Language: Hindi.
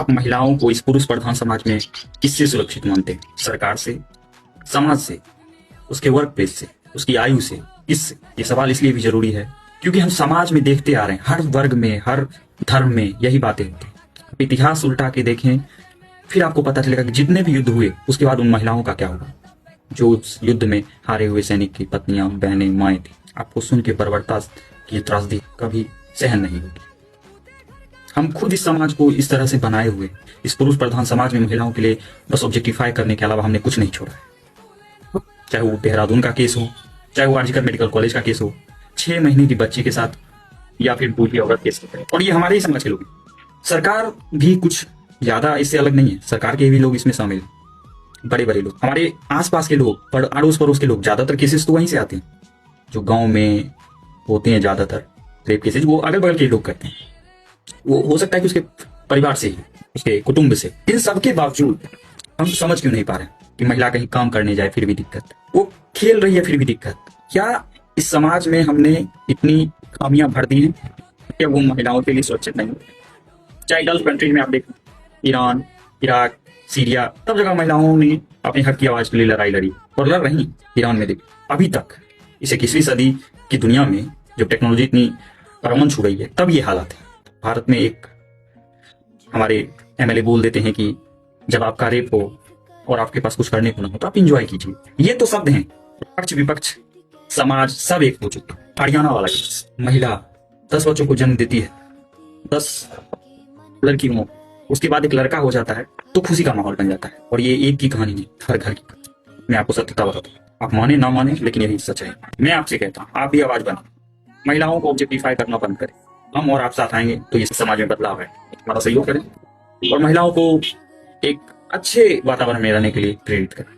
आप महिलाओं को इस पुरुष प्रधान समाज में किससे सुरक्षित मानते हैं? सरकार से, समाज से, उसके वर्क प्लेस से, उसकी आयु से, किससे? ये सवाल इसलिए भी जरूरी है क्योंकि हम समाज में देखते आ रहे हैं, हर वर्ग में, हर धर्म में यही बातें होती हैं। इतिहास उल्टा के देखें, फिर आपको पता चलेगा कि जितने भी युद्ध हुए उसके बाद उन महिलाओं का क्या हुआ जो उस युद्ध में हारे हुए सैनिक की पत्नियां, बहनें, माएँ थी। आपको सुन के बर्बरता की त्रासदी कभी सहन नहीं होगी। हम खुद इस समाज को इस तरह से बनाए हुए, इस पुरुष प्रधान समाज में महिलाओं के लिए बस ऑब्जेक्टिफाई करने के अलावा हमने कुछ नहीं छोड़ा है। चाहे वो देहरादून का केस हो, चाहे वो आरजीकर मेडिकल कॉलेज का केस हो, 6 महीने की बच्ची के साथ, या फिर बूढ़ी औरत केस होता है। और ये हमारे ही समाज के लोग। सरकार भी कुछ ज्यादा इससे अलग नहीं है, सरकार के भी लोग इसमें शामिल हैं। बड़े बड़े लोग, हमारे आसपास के लोग, अड़ोस पड़ोस के लोग, ज्यादातर केसेस तो वहीं से आते हैं जो गांव में होते हैं। ज्यादातर रेप केसेस वो अगल बगल के लोग करते हैं। वो हो सकता है कि उसके परिवार से ही, उसके कुटुंब से। इन सबके बावजूद हम समझ क्यों नहीं पा रहे कि महिला कहीं काम करने जाए फिर भी दिक्कत, वो खेल रही है फिर भी दिक्कत। क्या इस समाज में हमने इतनी खामियां भर दी हैं कि वो महिलाओं के लिए सुरक्षित नहीं? चाहे गल्फ कंट्रीज में आप देखें, ईरान, इराक, सीरिया, सब जगह महिलाओं ने अपने हक की आवाज के लिए लड़ाई लड़ी और लड़ रही। ईरान में देख, अभी तक इस 21वीं सदी की दुनिया में जब टेक्नोलॉजी इतनी परमन छू गई है, तब ये हालात है। भारत में एक हमारे एमएलए बोल देते हैं कि जब आपका रेप हो और आपके पास कुछ करने को ना हो तो आप इंजॉय कीजिए। ये तो शब्द हैं, पक्ष विपक्ष समाज सब एक हो चुका। हरियाणा वाला केस, महिला 10 बच्चों को जन्म देती है, 10 लड़कियों, उसके बाद एक लड़का हो जाता है तो खुशी का माहौल बन जाता है। और ये एक की कहानी नहीं, हर घर की। मैं आपको सत्यता बताता हूँ, आप माने ना माने, लेकिन यही सच है। मैं आपसे कहता हूँ, आप भी आवाज बनाए, महिलाओं को ऑब्जेक्टिफाई करना बंद करें। हम और आप साथ आएंगे तो इस समाज में बदलाव है। हमारा सहयोग करें और महिलाओं को एक अच्छे वातावरण में रहने के लिए प्रेरित करें।